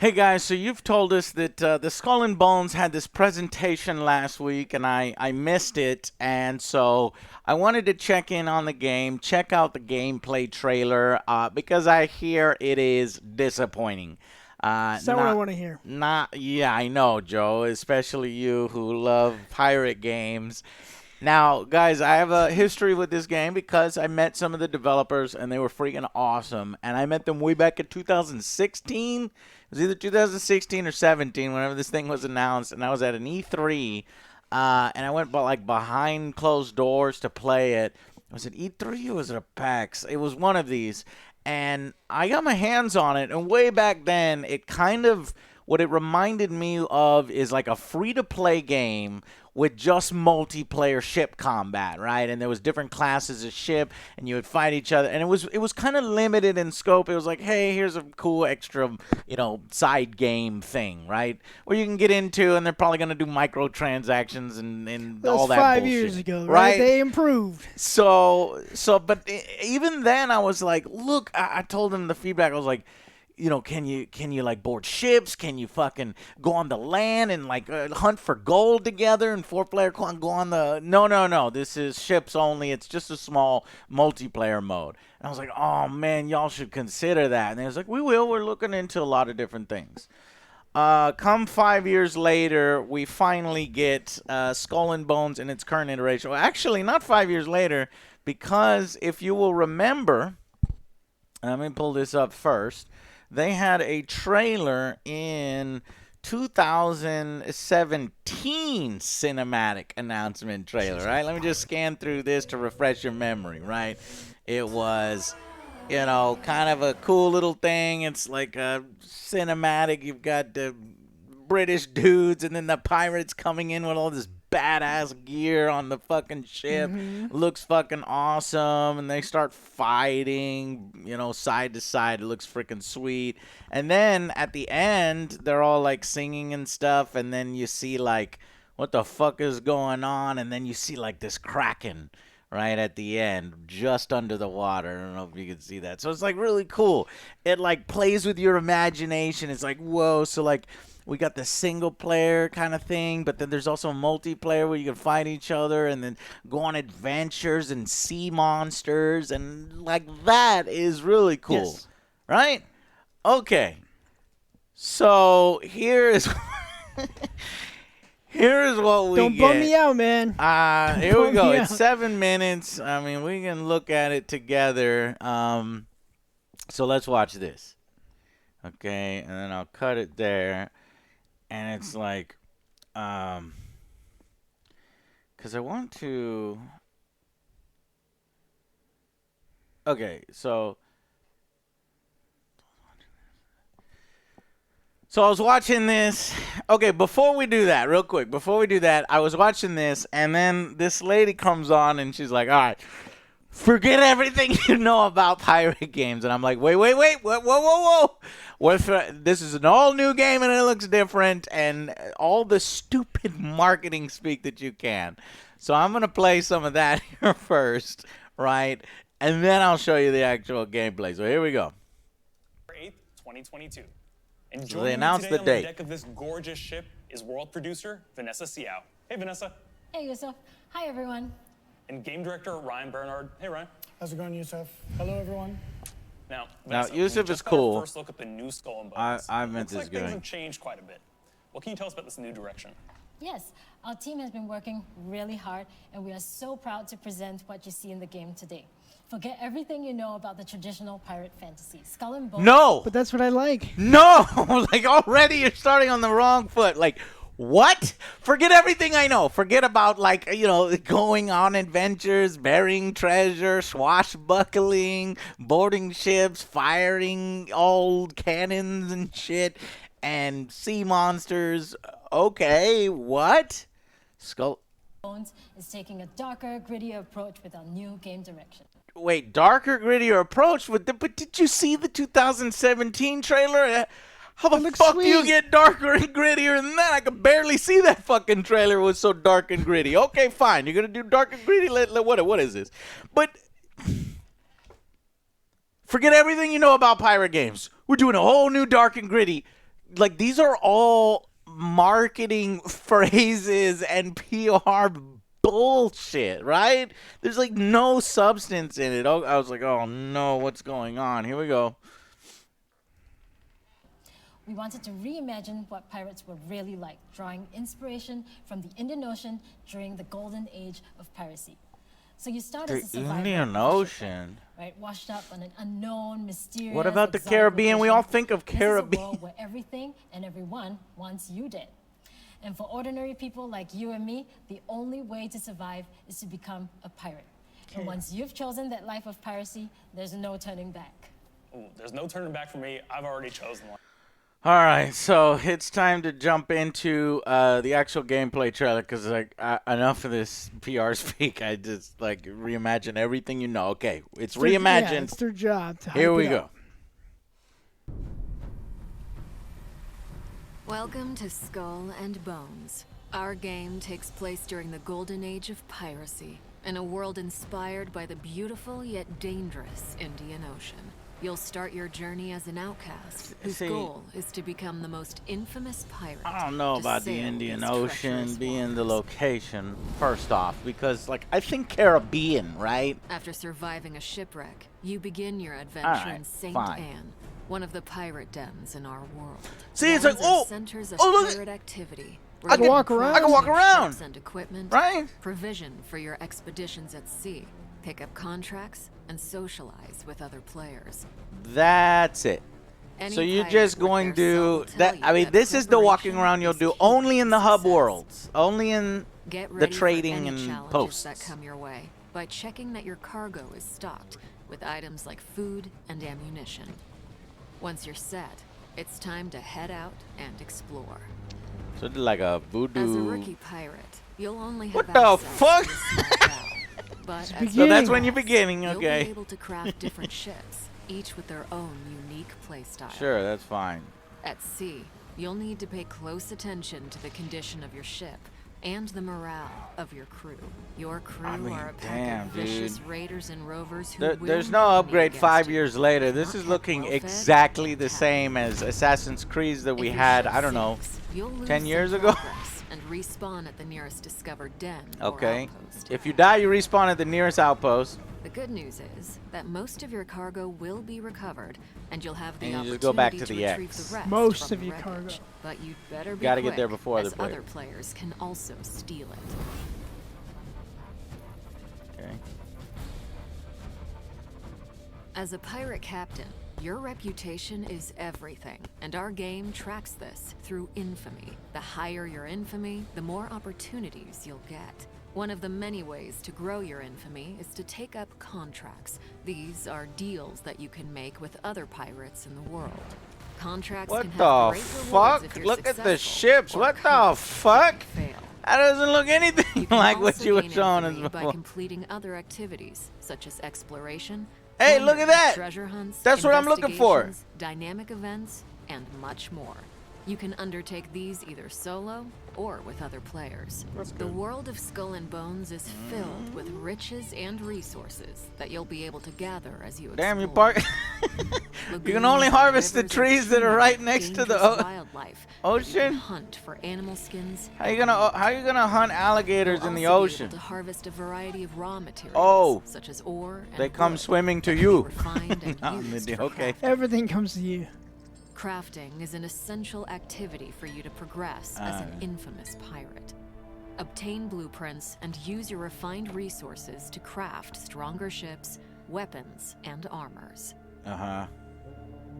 Hey guys, so you've told us that the Skull and Bones had this presentation last week, and I missed it, and so I wanted to check in on the game, check out the gameplay trailer, because I hear it is disappointing. Is that what I want to hear? Yeah, I know, Joe, especially you who love pirate games. Now, guys, I have a history with this game because I met some of the developers and they were freaking awesome. And I met them way back in 2016. It was either 2016 or 17 whenever this thing was announced. And I was at an E3. And I went like behind closed doors to play it. Was it E3 or was it a PAX? It was one of these. And I got my hands on it. And way back then, it kind of, what it reminded me of is like a free-to-play game with just multiplayer ship combat, right? And there was different classes of ship, and you would fight each other. And it was kind of limited in scope. It was like, hey, here's a cool extra, side game thing, right? Where you can get into, and they're probably going to do microtransactions and all that Five bullshit, years ago, right? They improved. But even then, I was like, look, I told them the feedback. I was like, can you like board ships? Can you fucking go on the land and like hunt for gold together and four-player go on the? No. This is ships only. It's just a small multiplayer mode. And I was like, oh man, y'all should consider that. And they was like, we will. We're looking into a lot of different things. Come 5 years later, we finally get Skull and Bones in its current iteration. Well, actually, not 5 years later, because if you will remember, let me pull this up first. They had a trailer in 2017 cinematic announcement trailer, right? Let me just scan through this to refresh your memory, right? It was, kind of a cool little thing. It's like a cinematic. You've got the British dudes and then the pirates coming in with all this badass gear on the fucking ship. Looks fucking awesome, and they start fighting, side to side. It looks freaking sweet. And then at the end, they're all like singing and stuff, and then you see like what the fuck is going on, and then you see like this kraken right at the end, just under the water. I don't know if you can see that. So it's like really cool. It like plays with your imagination. It's like, whoa. So like, we got the single player kind of thing, but then there's also multiplayer where you can fight each other and then go on adventures and see monsters, and like that is really cool. Yes. Right? Okay. So here's here's what we Don't get. bum me out, man. Here we go. It's out. 7 minutes. I mean, we can look at it together. So let's watch this. Okay, and then I'll cut it there. And it's like, because I want to. Okay, so I was watching this. Okay, before we do that, real quick, I was watching this, and then this lady comes on, and she's like, all right, forget everything you know about pirate games. And I'm like, wait, whoa. This is an all-new game, and it looks different, and all the stupid marketing speak that you can. So I'm going to play some of that here first, right? And then I'll show you the actual gameplay. So here we go. 8th, 2022. And So joining they me announced today the on date. the deck of this gorgeous ship is world producer Vanessa Siao. Hey, Vanessa. Hey, Yusuf. Hi, everyone. And game director Ryan Bernard. Hey, Ryan. How's it going, Yusuf? Hello, everyone. Now, Vanessa, Yusuf we is just got cool. our first look at the new Skull and Bones. I meant Looks this like things guy. have changed quite a bit. What can you tell us about this new direction? Yes, our team has been working really hard, and we are so proud to present what you see in the game today. Forget everything you know about the traditional pirate fantasy. Skull and Bones. No! But that's what I like. No! Like, already you're starting on the wrong foot. Like, what? Forget everything I know. Forget about, like, going on adventures, burying treasure, swashbuckling, boarding ships, firing old cannons and shit, and sea monsters. Okay, what? Skull. Bones is taking a darker, grittier approach with our new game direction. Wait, darker, grittier approach? But did you see the 2017 trailer? How the looks fuck do you sweet. get darker and grittier than that? I could barely see that fucking trailer. It was so dark and gritty. Okay, fine. You're going to do dark and gritty? What is this? But forget everything you know about pirate games. We're doing a whole new dark and gritty like these are all marketing phrases and PR bullshit, right? There's like no substance in it. Oh, I was like, oh no, what's going on? Here we go. We wanted to reimagine what pirates were really like, drawing inspiration from the Indian Ocean during the golden age of piracy. So you start as a The survivor Indian of a Ocean. shipwreck, right? Washed up on an unknown, mysterious. What about the exotic Caribbean? We all location. think of This is a Caribbean. world where everything and everyone wants you dead. And for ordinary people like you and me, the only way to survive is to become a pirate. And once you've chosen that life of piracy, there's no turning back. Ooh, there's no turning back for me. I've already chosen one. All right, so it's time to jump into the actual gameplay trailer because like enough of this PR speak. I just like reimagine everything you know. Okay, it's reimagined. Yeah, it's their job to Here hype we it go. up. Welcome to Skull and Bones. Our game takes place during the golden age of piracy, in a world inspired by the beautiful yet dangerous Indian Ocean. You'll start your journey as an outcast, whose See, goal is to become the most infamous pirate. I don't know to about the sail Indian these Ocean treacherous being the waters. location, first off, because, like, I think Caribbean, right? After surviving a shipwreck, you begin your adventure Alright, in Saint fine. Anne, one of the pirate dens in our world. See, it's like, Dens are oh, centers of oh, look at- pirate activity. I can walk around. I can walk around, And equipment, right? provision for your expeditions at sea, pick up contracts, and socialize with other players. That's it. Any So you're pirate just with going their soul to will tell that. you I mean, that this is the walking preparation around you'll is do key only in to the hub success. worlds, only in Get the ready for trading any and challenges posts. that come your way by checking that your cargo is stocked with items like food and ammunition. Once you're set, it's time to head out and explore. So it's like a voodoo. As a rookie pirate, you'll only have What the access fuck? to a small bow. But as beginning. So that's you when you're progress, beginning, You'll okay. be able to craft different ships, each with their own unique playstyle. Sure, that's fine. At sea, you'll need to pay close attention to the condition of your ship and the morale of your crew. Your crew I mean, are a pack damn, of vicious dude. raiders and rovers who will There's no not upgrade meet 5 against you. years later. This Not is kept looking well-fed, exactly the attacked. same as Assassin's Creed that we If your had, ship I don't know, sinks, you'll lose 10 some years ago? progress and respawn at the nearest discovered den or Okay. outpost. If you die, you respawn at the nearest outpost. The good news is that most of your cargo will be recovered, and you'll have the And you opportunity just go back to the retrieve X. the rest Most from of the your cargo. wreckage. But you'd better be Gotta get quick, there before as other other players can also steal it. Okay. As a pirate captain, your reputation is everything, and our game tracks this through infamy. The higher your infamy, the more opportunities you'll get. One of the many ways to grow your infamy is to take up contracts. These are deals that you can make with other pirates in the world. Contracts What can have the great rewards if fuck? you're Look at the successful, ships. or What the costs fuck? if you fail. That doesn't look You anything can like what also you were gain showing us infamy by before. completing other activities, such as exploration. Hey, look at plundering, that! Treasure hunts. That's what I'm looking for. investigations, Dynamic events, and much more. You can undertake these either solo or with other players. The world of Skull and Bones is filled with riches and resources that you'll be able to gather as you explore. Damn, you park. You can only Lagoons, harvest the rivers, trees that are right next to the dangerous wildlife that you ocean. can hunt for animal skins. How you gonna hunt alligators You'll in the also be ocean? able to harvest a variety of raw materials, Oh. such as ore and They come wood, swimming to that can be you. refined and No, used they- for okay. crafting. Everything comes to you. Crafting is an essential activity for you to progress as an infamous pirate. Obtain blueprints and use your refined resources to craft stronger ships, weapons, and armors. Uh huh.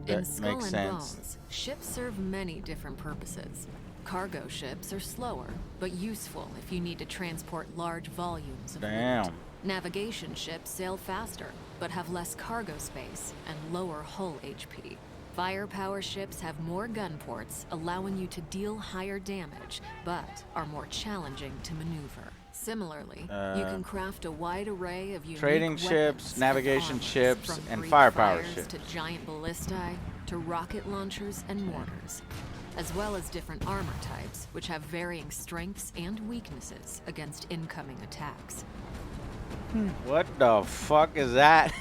In That Skull makes and sense. Bones, ships serve many different purposes. Cargo ships are slower, but useful if you need to transport large volumes of loot. Damn. Navigation ships sail faster, but have less cargo space and lower hull HP. Firepower ships have more gun ports, allowing you to deal higher damage, but are more challenging to maneuver. Similarly, you can craft a wide array of unique Trading weapons ships, and navigation armors, ships, from and Greek firepower fires ships. to giant ballistae to rocket launchers and mortars, as well as different armor types, which have varying strengths and weaknesses against incoming attacks. What the fuck is that?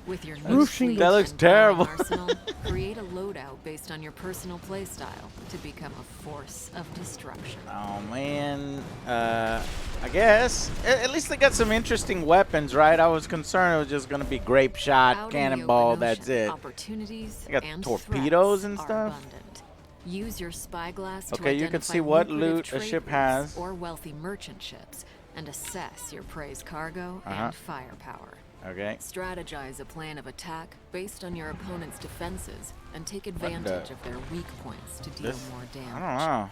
With your Roof new shingles. fleet That looks and growing terrible. arsenal, create a loadout based on your personal playstyle to become a force of destruction. Oh man, I guess at least they got some interesting weapons, right? I was concerned it was just gonna be grape shot, Out in the cannonball. open That's ocean, it. Opportunities They got and torpedoes threats and are stuff? abundant. Use your spyglass to Okay, you can identify see what lucrative loot a trade ship routes has. or wealthy merchant ships, and assess your prey's cargo and firepower. Okay. Strategize a plan of attack based on your opponent's defenses and take advantage of their weak points to deal more I damage. don't know.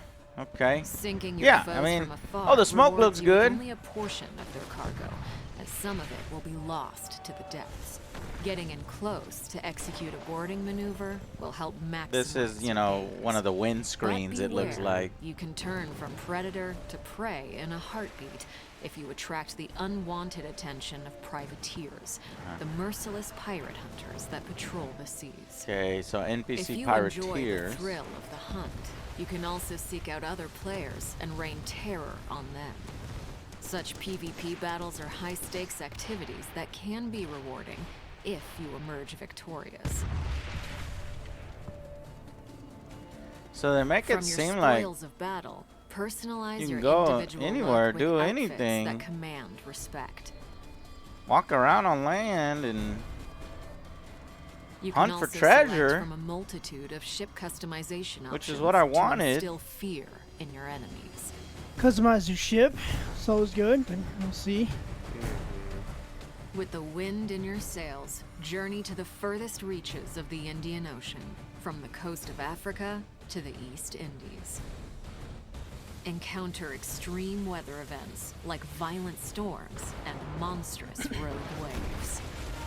Okay. Sinking your Yeah, foes I mean, from afar oh, the smoke rewards looks you with good. only a portion of their cargo, as some of it will be lost to the depths. Getting in close to execute a boarding maneuver will help maximize This is, you your know, gains. one of the But windscreens. It looks beware, like. you can turn from predator to prey in a heartbeat if you attract the unwanted attention of privateers, the merciless pirate hunters that patrol the seas. Okay, so If NPC you enjoy the privateers. thrill of the hunt, you can also seek out other players and rain terror on them. Such PvP battles are high-stakes activities that can be rewarding if you emerge victorious. So they make From it your seem like spoils of battle, personalize you can your go individual anywhere, look with do outfits anything. that command respect. walk around on land and You Hunt can for also select treasure, from a multitude of ship customization options, which is what I to wanted. instill fear in your enemies. Customize your ship. It's always good, but we'll see. With the wind in your sails, journey to the furthest reaches of the Indian Ocean, from the coast of Africa to the East Indies. Encounter extreme weather events like violent storms and monstrous rogue waves.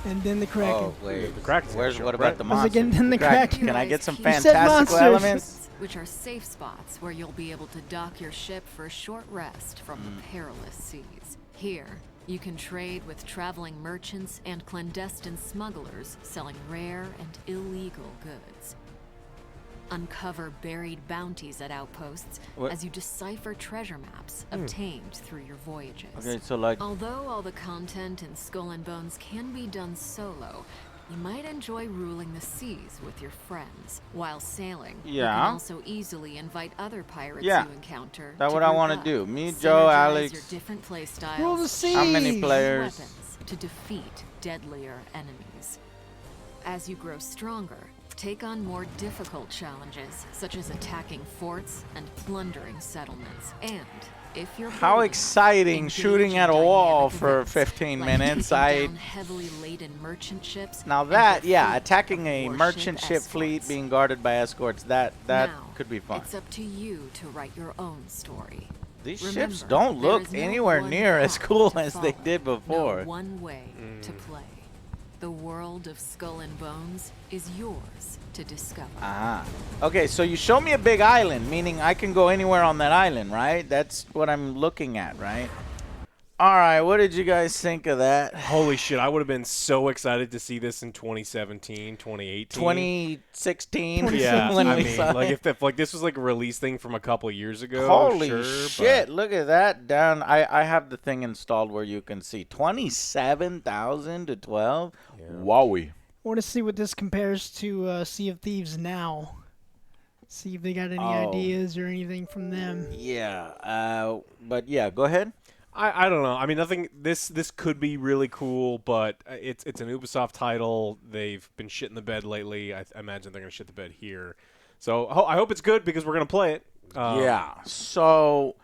And then the Kraken. oh wait, The Kraken's where's gonna what show, about right? the Was monster? again in the Kraken. Can I Kraken. get some You said fantastical monsters. elements? Which are safe spots where you'll be able to dock your ship for a short rest from the perilous seas. Here, you can trade with traveling merchants and clandestine smugglers selling rare and illegal goods. Uncover buried bounties at outposts What? as you decipher treasure maps obtained through your voyages. Okay, so like Although all the content in Skull and Bones can be done solo, you might enjoy ruling the seas with your friends. While sailing, you Yeah. can also easily invite other pirates Yeah. you encounter. That's to what I group wanna up, do. Me, Joe, synergize Alex. your different play styles, Rule the and how many seas. players? weapons to defeat deadlier enemies. As you grow stronger, take on more difficult challenges, such as attacking forts and plundering settlements. And if you're how bold, exciting engage shooting in at a wall dynamic for events, 15 like minutes. taking down heavily laden merchant ships Now and that, their yeah, fleet attacking of a warship merchant ship fleet escorts. being guarded by escorts, that Now, could be fun. It's up to you to write your own story. These Remember, ships don't there look is no anywhere one near as path cool to as they follow, did before. No one way to play. The world of Skull and Bones is yours to discover. Ah. Okay, so you show me a big island, meaning I can go anywhere on that island, right? That's what I'm looking at, right? All right, what did you guys think of that? Holy shit, I would have been so excited to see this in 2017, 2018. 2016. Yeah, when I we mean, saw like it. if like this was like a release thing from a couple of years ago. Holy sure, shit, look at that down. I have the thing installed where you can see 27,000 to 12. Yeah. Wowie. I want to see what this compares to Sea of Thieves now. See if they got any Oh. ideas or anything from them. Yeah, but yeah, go ahead. I don't know. I mean, nothing. This could be really cool, but it's an Ubisoft title. They've been shitting the bed lately. I imagine they're gonna shit the bed here. So I hope it's good because we're gonna play it. Yeah. So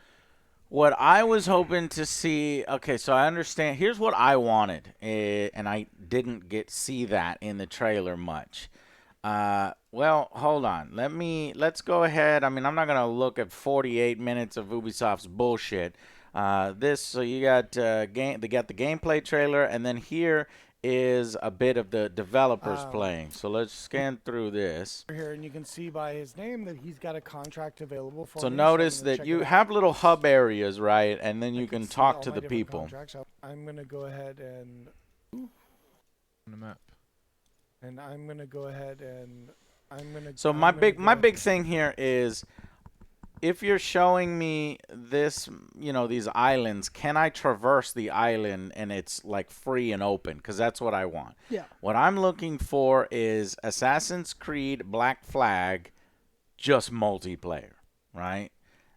what I was hoping to see, okay, so I understand. Here's what I wanted, and I didn't see that in the trailer much. Well, hold on. Let's go ahead. I mean, I'm not going to look at 48 minutes of Ubisoft's bullshit. So you got they got the gameplay trailer, and then here is a bit of the developers playing. So let's scan through this. Here, and you can see by his name that he's got a contract available for So me, notice I'm gonna that check you it out. have little hub areas, right? And then I you can see talk all to my the different people. contracts. So I'm gonna go ahead and On the map. I'm gonna go ahead and I'm gonna. So I'm my gonna big go- thing here is if you're showing me this, these islands, can I traverse the island and it's like free and open? Because that's what I want. Yeah. What I'm looking for is Assassin's Creed Black Flag, just multiplayer, right?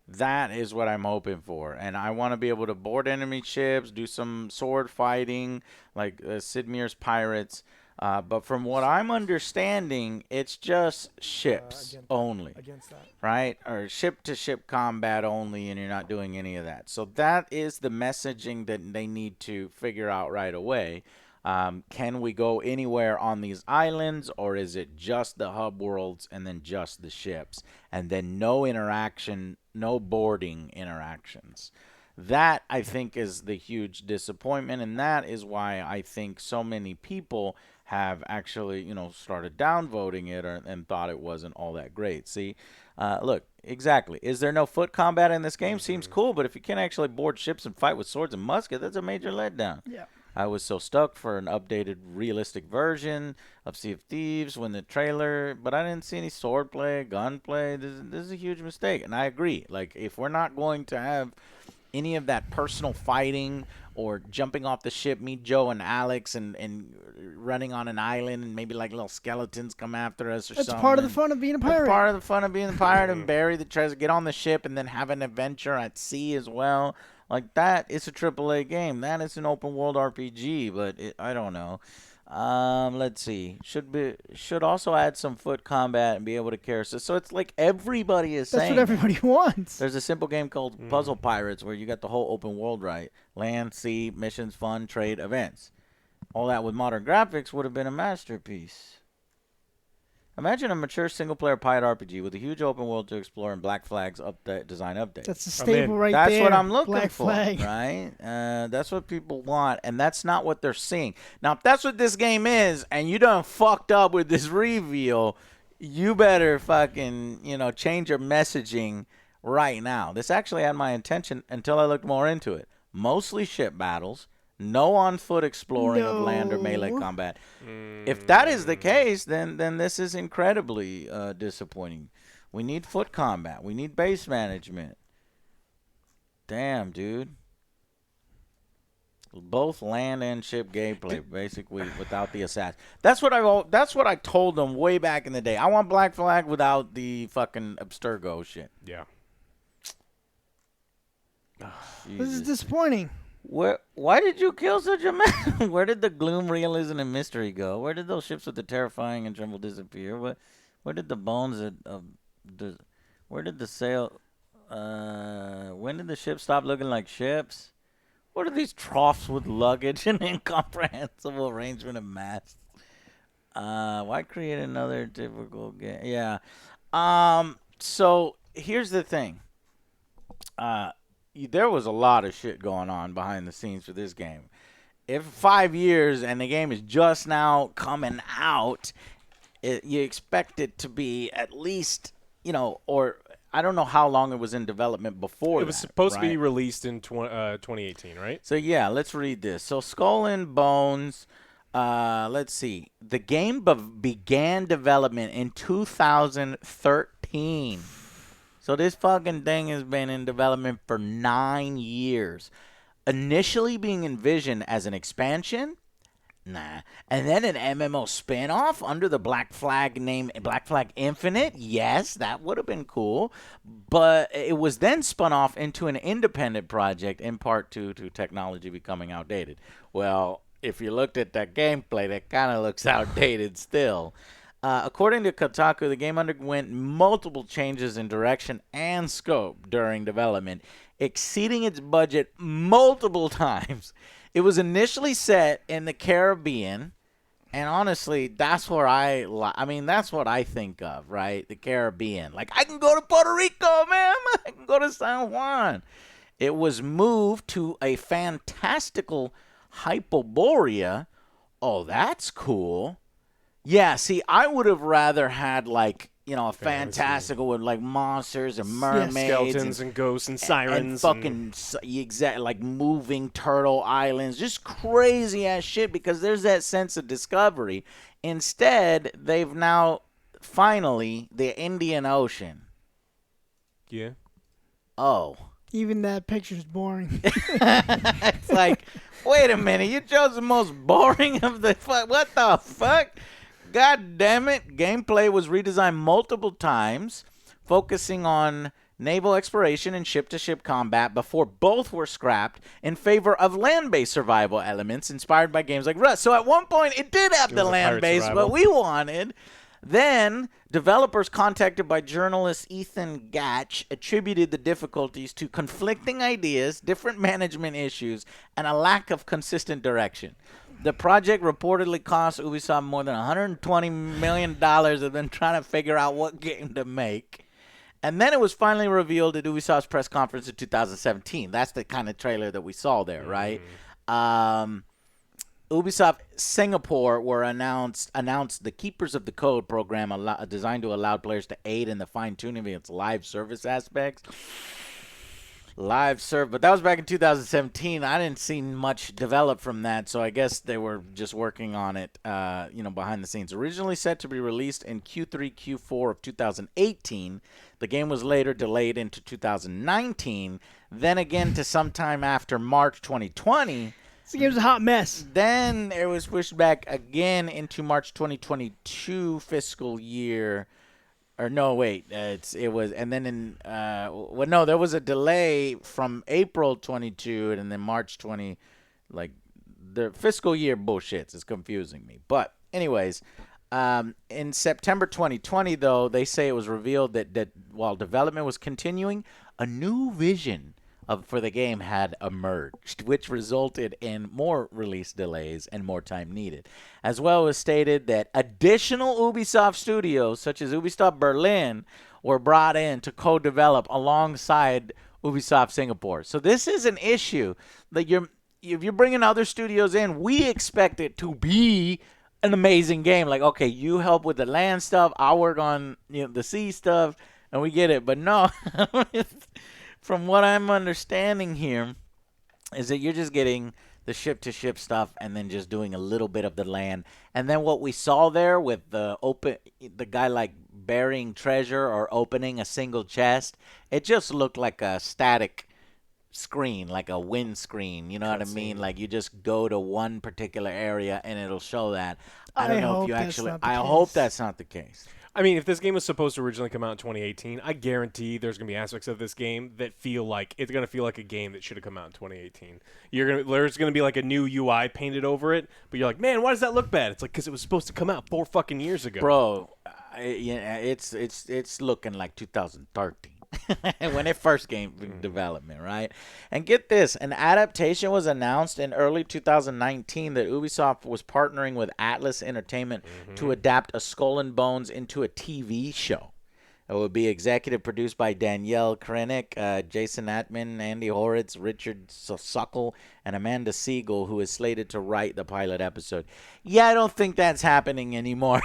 That is what I'm hoping for. And I want to be able to board enemy ships, do some sword fighting, like Sid Meier's Pirates. But from what I'm understanding, it's just ships only, Against that. right? Or ship-to-ship combat only, and you're not doing any of that. So that is the messaging that they need to figure out right away. Can we go anywhere on these islands, or is it just the hub worlds and then just the ships, and then no interaction, no boarding interactions? That, I think, is the huge disappointment, and that is why I think so many people have actually, started downvoting it and thought it wasn't all that great. See, look, exactly. Is there no foot combat in this game? Seems cool, but if you can't actually board ships and fight with swords and muskets, that's a major letdown. Yeah. I was so stuck for an updated, realistic version of Sea of Thieves when the trailer, but I didn't see any swordplay, gunplay. This is a huge mistake, and I agree. Like, if we're not going to have any of that personal fighting or jumping off the ship, meet Joe and Alex and running on an island and maybe like little skeletons come after us or something. That's part of the fun of being a pirate. That's part of the fun of being a pirate and bury the treasure, get on the ship and then have an adventure at sea as well. Like that, it's a AAA game. That is an open world RPG, but I don't know. Let's see. Should also add some foot combat and be able to carry. So it's like everybody is saying. That's what everybody wants. There's a simple game called Puzzle Pirates where you got the whole open world right. Land, sea, missions, fun, trade, events. All that with modern graphics would have been a masterpiece. Imagine a mature single-player pirate RPG with a huge open world to explore and Black Flag's design update. That's a staple right That's there. what I'm looking Black for, Flag. right? That's what people want, and that's not what they're seeing. Now, if that's what this game is, and you done fucked up with this reveal, you better fucking, change your messaging right now. This actually had my attention until I looked more into it. Mostly ship battles. No on-foot exploring of land or melee combat. If that is the case, then this is incredibly disappointing. We need foot combat. We need base management. Damn, dude. Both land and ship gameplay, basically, without the assassin. That's what I told them way back in the day. I want Black Flag without the fucking Abstergo shit. Yeah. This is disappointing. Why did you kill such a man? Where did the gloom, realism, and mystery go? Where did those ships with the terrifying and tremble disappear? Where did the bones where did the sail? When did the ship stop looking like ships? What are these troughs with luggage and incomprehensible arrangement of masts? Why create another typical game? Yeah. So here's the thing. There was a lot of shit going on behind the scenes for this game. If 5 years and the game is just now coming out, you expect it to be at least, or I don't know how long it was in development before. It was supposed to be released in 2018, right? So, yeah, let's read this. So, Skull and Bones, let's see. The game began development in 2013. So this fucking thing has been in development for 9 years. Initially being envisioned as an expansion, nah. And then an MMO spinoff under the Black Flag name, Black Flag Infinite, yes, that would have been cool. But it was then spun off into an independent project, in part due to technology becoming outdated. Well, if you looked at that gameplay, that kind of looks outdated still. According to Kotaku, the game underwent multiple changes in direction and scope during development, exceeding its budget multiple times. It was initially set in the Caribbean, and honestly, that's where that's what I think of, right? The Caribbean. Like, I can go to Puerto Rico, man. I can go to San Juan. It was moved to a fantastical Hyperborea. Oh, that's cool. Yeah, see, I would have rather had, like, a fantastical with, like, monsters and mermaids. Skeletons and ghosts and sirens. And fucking, like, moving turtle islands. Just crazy-ass shit because there's that sense of discovery. Instead, they've now, finally, the Indian Ocean. Yeah. Oh. Even that picture's boring. It's like, wait a minute, you chose the most boring of the fuck. What the fuck? God damn it. Gameplay was redesigned multiple times, focusing on naval exploration and ship-to-ship combat before both were scrapped in favor of land-based survival elements inspired by games like Rust. So at one point, it did have the was a pirate land-based, survival. but we wanted. Then, developers contacted by journalist Ethan Gatch attributed the difficulties to conflicting ideas, different management issues, and a lack of consistent direction. The project reportedly cost Ubisoft more than $120 million of them trying to figure out what game to make. And then it was finally revealed at Ubisoft's press conference in 2017. That's the kind of trailer that we saw there, right? Ubisoft Singapore were announced the Keepers of the Code program designed to allow players to aid in the fine-tuning of its live service aspects. But that was back in 2017. I didn't see much develop from that, so I guess they were just working on it, behind the scenes. Originally set to be released in Q3, Q4 of 2018, the game was later delayed into 2019, then again to sometime after March 2020. This game's a hot mess. Then it was pushed back again into March 2022 fiscal year. Or no, wait, it was, and then there was a delay from April 22 and then March 20, like the fiscal year bullshits is confusing me. But anyways, in September 2020 though, they say it was revealed that while development was continuing, a new vision for the game had emerged, which resulted in more release delays and more time needed. As well as stated that additional Ubisoft studios, such as Ubisoft Berlin, were brought in to co-develop alongside Ubisoft Singapore. So this is an issue that if you're bringing other studios in, we expect it to be an amazing game. Like, okay, you help with the land stuff, I'll work on the sea stuff, and we get it. But no. From what I'm understanding here is that you're just getting the ship-to-ship stuff and then just doing a little bit of the land. And then what we saw there with the guy like burying treasure or opening a single chest, it just looked like a static screen, like a windscreen. You know what I mean? Like you just go to one particular area and it'll show that. I don't know if you actually. I hope that's not the case. I mean, if this game was supposed to originally come out in 2018, I guarantee there's going to be aspects of this game that feel like it's going to feel like a game that should have come out in 2018. There's going to be like a new UI painted over it, but you're like, man, why does that look bad? It's like because it was supposed to come out 4 fucking years ago, bro. It's looking like 2013. When it first came in development, right? And get this, an adaptation was announced in early 2019 that Ubisoft was partnering with Atlas Entertainment to adapt A Skull and Bones into a TV show. It would be executive produced by Danielle Krennic, Jason Atman, Andy Horitz, Richard Suckle, and Amanda Siegel, who is slated to write the pilot episode. Yeah, I don't think that's happening anymore.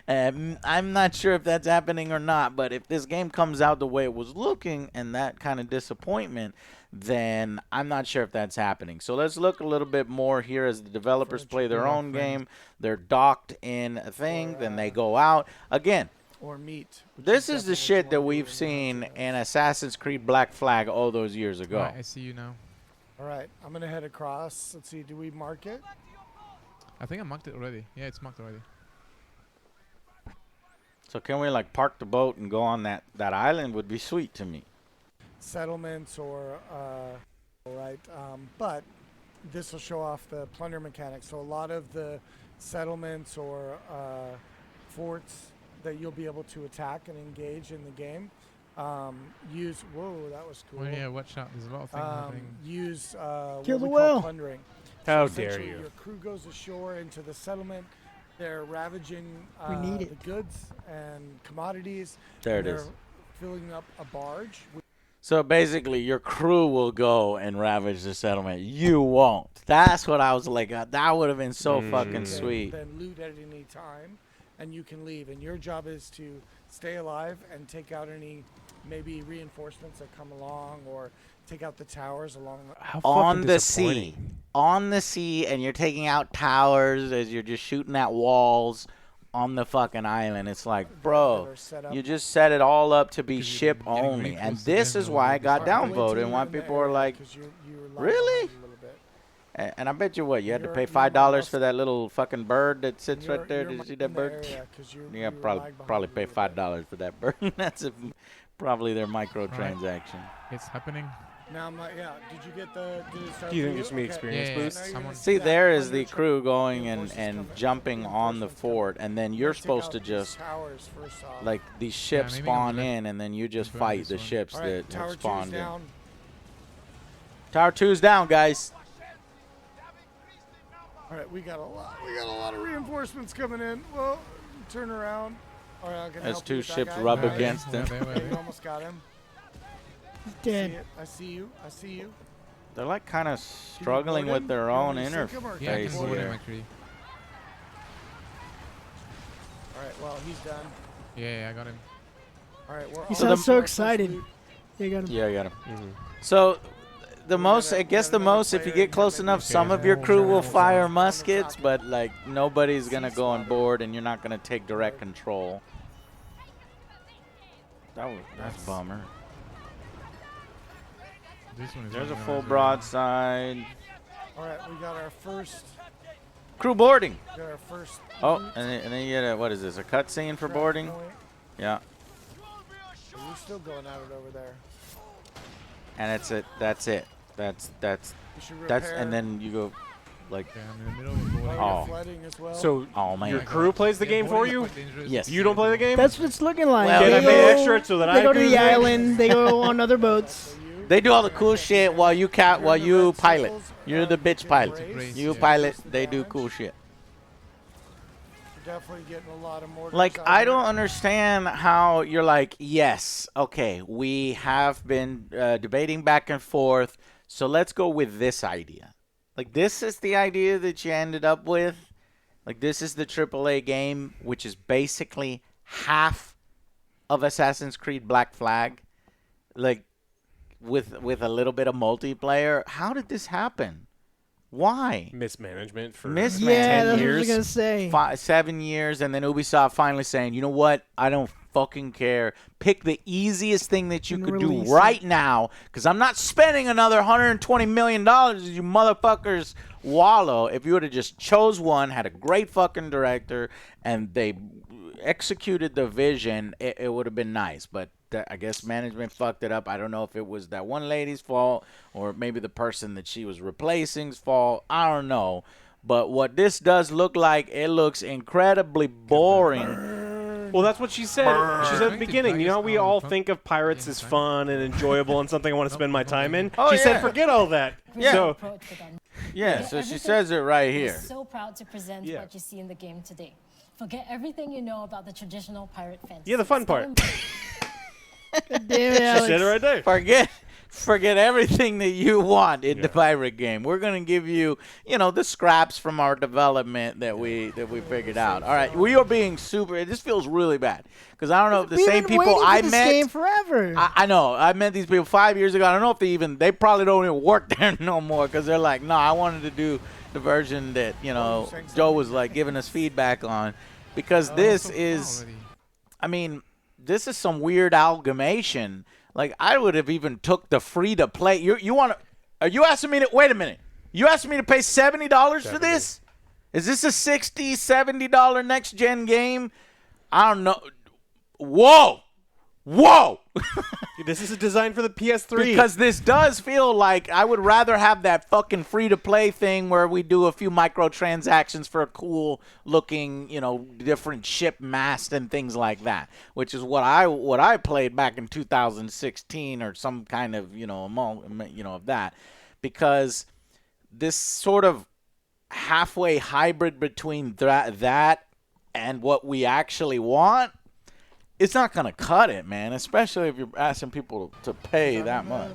I'm not sure if that's happening or not, but if this game comes out the way it was looking and that kind of disappointment, then I'm not sure if that's happening. So let's look a little bit more here as the developers play their own game. They're docked in a thing, then they go out. Again, or meat. This is the shit that we've seen in Assassin's Creed Black Flag all those years ago. Right, I see you now. All right, I'm going to head across. Let's see, do we mark it? I think I marked it already. Yeah, it's marked already. So can we like park the boat and go on that island? Would be sweet to me. Settlements or, all right, but this will show off the plunder mechanics. So a lot of the settlements or forts that you'll be able to attack and engage in the game. Whoa, that was cool. Oh yeah, watch out. There's a lot of things happening. Use Kill what the we whale. call plundering. How So dare essentially you. Your crew goes ashore into the settlement. They're ravaging We need the it. goods and commodities. There and it is. They're filling up a barge. So basically, your crew will go and ravage the settlement. You won't. That's what I was like. That would have been so fucking sweet. Then loot at any time, and you can leave. And your job is to stay alive and take out any maybe reinforcements that come along, or take out the towers along. How On fucking the sea. disappointing. On the sea, and you're taking out towers as you're just shooting at walls. on the fucking island. It's like, that bro, are set up. you just set it all up to be Because you're ship getting only. really And close this together is why I already. got Wait till downvoted you're and why in the people are area, like, 'cause you lag really? behind a little bit. and I bet you what, you had to You're- pay you're $5 my for that little fucking bird that sits You're- right there. you're Did you see in that the bird? area 'cause you Yeah, lag probably behind a pay little bit. $5 for that bird. That's probably their microtransaction. It's happening. Now I'm like, yeah. Did you get the? Did it start Do you for think it's me Okay. experience Yeah, boost? Now you're Someone- gonna See, that there is on the your chart. crew going and Reinforcements coming. jumping on the Reinforcements coming. fort, and then You you're gotta take supposed out to these just towers first off. like these ships maybe I'm spawn gonna in, and then you just burn fight this the one. ships All right, that tower have 2's spawned in. down. Tower 2's down, guys. All right, we got a lot of reinforcements coming in. Well, turn around. All right, I can As help you two with that ships guy. rub All right. against Yeah, them. they were Okay, you there. almost got him. He's See dead. it. I see you. I see you. They're like kind of struggling board with him? their You own want me to sink him or Yeah, I interface can board him here. actually. All right, well, he's done. Yeah, I got him. All right, we're He on sounds to so our first excited. loot. Yeah, you got him. Yeah, I got him. Mm-hmm. So the We most, got I guess the another most, if you player get close here, enough, maybe. some Okay, of your then crew we'll will try fire on the muskets, top. but like nobody's gonna go on Ceasefire. board, and you're not gonna take direct control. That's a bummer. This one is There's a running full around. broadside. All right, we got our first. Crew boarding. Got our first. Oh, loot. and then you get a, what is this? A cutscene for Track boarding? point. Yeah. We're still going at it over there. And that's it. That's it. That's We should that's repair. and then you go like Okay, I'm in the middle of boarding. Oh. You're flooding as well. So Oh, man. your crew plays the Yeah, game for boarding is you? quite dangerous. Yes. You don't play the game? That's what it's looking like. Well, Can they I yeah. pay go, extra so that they I go to do the things? island. They go on other boats. they do all the cool shit while you while Turn the you red pilot. circles, You're the bitch get pilot. raised, You Yeah. pilot, reduce the they do damage. cool shit. We're definitely getting a lot of mortars Like out I here. don't understand how you're like, yes, okay, we have been debating back and forth, so let's go with this idea. Like this is the idea that you ended up with. Like this is the AAA game, which is basically half of Assassin's Creed Black Flag, like with a little bit of multiplayer. How did this happen? Why? Mismanagement for Mismanagement. Yeah, 10 that's what I years. was gonna say. 7 years, and then Ubisoft finally saying, you know what? I don't fucking care. Pick the easiest thing that you And could do release right now, because I'm not spending another $120 million as you motherfuckers wallow. If you would have just chose one, had a great fucking director, and they executed the vision, it would have been nice. But I guess management fucked it up. I don't know if it was that one lady's fault or maybe the person that she was replacing's fault. I don't know. But what this does look like, it looks incredibly boring. Well, that's what she said. She said at the beginning, you know how we all think of pirates Yeah, as fine. fun and enjoyable and something I want to spend my time in? Oh, She said, yeah. forget all that. Yeah. So, Approach with them. Yeah, so she says it right We're here. so proud to present Yeah. what you see in the game today. Forget everything you know about the traditional pirate fantasy. Yeah, the fun part. Damn it, she Alex. said it right there. Forget everything that you want in the pirate game. We're gonna give you, the scraps from our development that we figured out. All right, we are being super. This feels really bad because I don't know if the We've same been people waiting for I this met. game forever. I know. I met these people 5 years ago. I don't know if they probably don't even work there no more because they're like, no, I wanted to do the version that, Joe was like giving us feedback on because this So far is, already. I mean, this is some weird amalgamation. Like, I would have even took the free-to-play. You want to, are you asking me to, wait a minute. You asking me to pay $70 for this? Is this a $60, $70 next-gen game? I don't know. Whoa. This is a design for the PS3. Because this does feel like I would rather have that fucking free-to-play thing where we do a few microtransactions for a cool-looking, different ship mast and things like that, which is what I played back in 2016 or some kind of, of that. Because this sort of halfway hybrid between that and what we actually want, it's not going to cut it, man, especially if you're asking people to pay I'm that in much.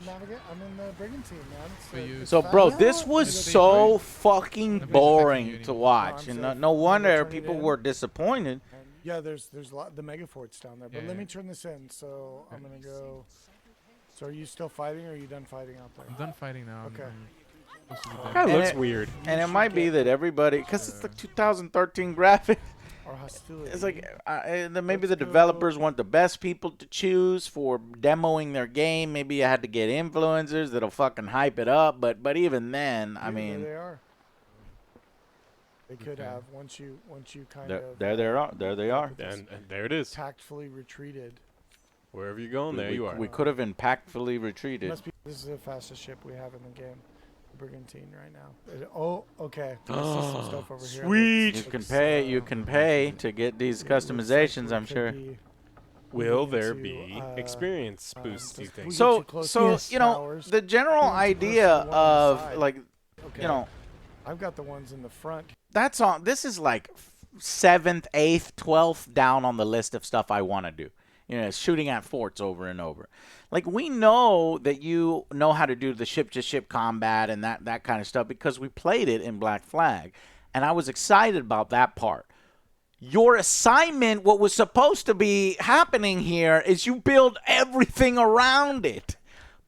I'm in the brigantine, man. So you- So, bro, fast. this was It's so fucking Nobody's boring affecting you to anymore. watch. No, I'm And safe. no I'm wonder gonna turn it people in. were disappointed. Yeah, there's a lot. The megafort's down there, but Yeah, let me yeah. turn this in. So I'm gonna go. So are you still fighting, or are you done fighting out there? I'm done fighting now. Okay. I'm supposed to be done. That And looks it- weird. And it might be that everybody, because it's like 2013 graphics, or hostility. It's like maybe Let's the go. developers want the best people to choose for demoing their game. Maybe I had to get influencers that'll fucking hype it up. But even then, I Yeah, mean, there they are. They could have once you kind of there they are. And there it is. tactfully retreated. Wherever you're going, there you are. We could have impactfully retreated. This is the fastest ship we have in the game. Brigantine right now. Oh, okay. I see some stuff over here. Sweet. You can pay to get these customizations, I'm sure. Will there to, be experience boosts, do you just- think? we get So too close so to you know towers. the general Getting too close idea to the one on the of side. like Okay. you know I've got the ones in the front. that's on. This is like 7th, 8th, 12th down on the list of stuff I want to do. You know, shooting at forts over and over. Like, we know that you know how to do the ship-to-ship combat and that kind of stuff because we played it in Black Flag, and I was excited about that part. Your assignment, what was supposed to be happening here, is you build everything around it.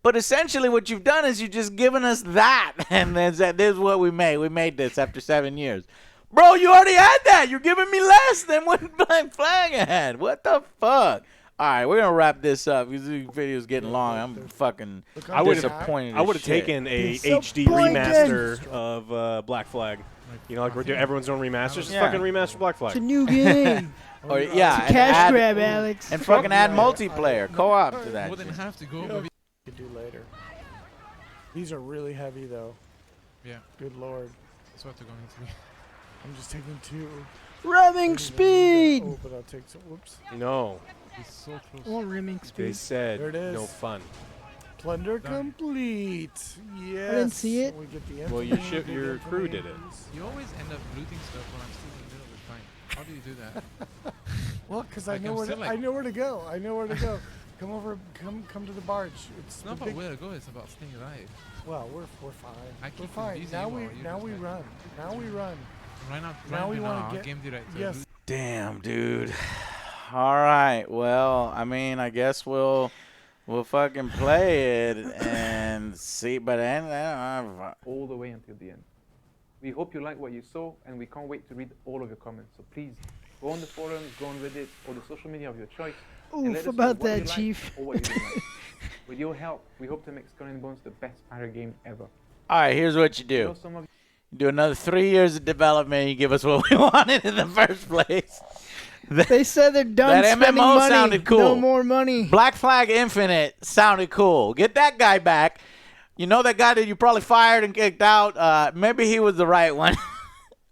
But essentially what you've done is you've just given us that, and then said, this is what we made. We made this after 7 years. Bro, you already had that. You're giving me less than what Black Flag had. What the fuck? All right, we're going to wrap this up because this video's getting long. I'm fucking I would've- disappointed. I would have as shit. taken a HD Disappointed. remaster of Black Flag. You know, like we're doing everyone's doing remasters. Just Yeah. fucking remaster Black It's Flag. a new game. Or, yeah, and Cash add- grab, Alex. And fucking add Yeah. multiplayer, co-op to that. Wouldn't shit. have to go, Yeah. Bobby. Could do later. These are really heavy though. Yeah, Good lord. that's what they're going to be. I'm just taking 2. Revving speed. Oh, but I'll take some. Whoops. No, It's so close. Oh, rimming they speed. said There it is. no fun. Plunder Done. complete. Yes. didn't see it. We get the Well, your infamy, ship- big your crew infamy. did it. You always end up looting stuff when I'm still in the middle of the fight. How do you do that? Well, because I Like, know I'm where to, still like- I know where to go. I know where to go. Come over. Come to the barge. It's It's the not about big. where to go, it's about staying alive. Well, we're fine. I We're keep fine. busy Now while we you now just we like- run. Now we run. Right now, Now we wanna I'll get- game direct. So Yes. Damn, dude. All right. Well, I mean, I guess we'll fucking play it and see. But all the way until the end. We hope you like what you saw, and we can't wait to read all of your comments. So please go on the forums, go on Reddit, or the social media of your choice. and let Oof, us know about what you that, like Chief. or what you don't like. With your help, we hope to make Skull and Bones the best pirate game ever. all right. Here's what you I do. know some of You do another 3 years of development. And you give us what we wanted in the first place. They said they're done That spending MMO money. sounded cool. No more money. Black Flag Infinite sounded cool. Get that guy back. You know that guy that you probably fired and kicked out? Maybe he was the right one.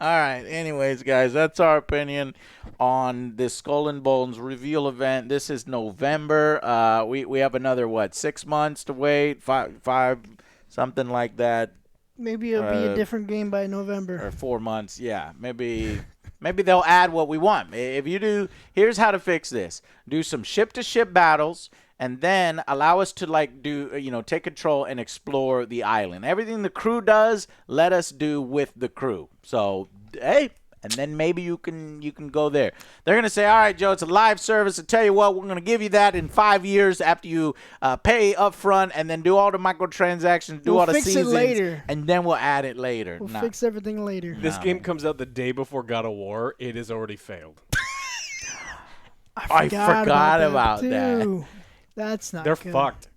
All right. Anyways, guys, that's our opinion on this Skull and Bones reveal event. This is November. We have another, 6 months to wait? Five, something like that. Maybe it'll be a different game by November. Or 4 months. Yeah, maybe they'll add what we want. If you do, here's how to fix this: do some ship-to-ship battles, and then allow us to take control and explore the island. Everything the crew does, let us do with the crew. So, hey. And then maybe you can go there. They're gonna say, all right, Joe, it's a live service. I tell you what, we're gonna give you that in 5 years after you pay up front, and then do all the microtransactions, do We'll all the fix it seasons, later. and then we'll add it later. We'll Nah. fix everything later. This Nah, game man. comes out the day before God of War. It has already failed. I forgot about that. too. That's not They're good. fucked.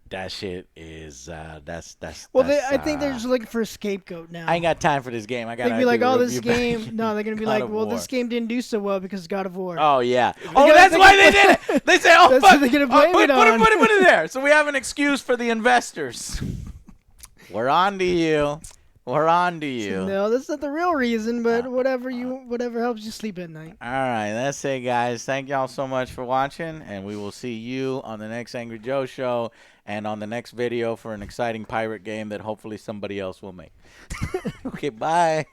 That shit is that's. Well, that's, I think they're just looking for a scapegoat now. I ain't got time for this game. I got. They'd be like, oh, this game. No, they're gonna be God like, of well, War. this game didn't do so well because God of War. Oh yeah. gonna- Oh, that's they're why gonna- they did it. They say, oh That's fuck. what they're gonna blame put, it put on. Put it there. So we have an excuse for the investors. We're on to you. We're on to you. No, that's not the real reason, but whatever helps you sleep at night. All right, that's it, guys. Thank y'all so much for watching, and we will see you on the next Angry Joe show and on the next video for an exciting pirate game that hopefully somebody else will make. Okay, bye.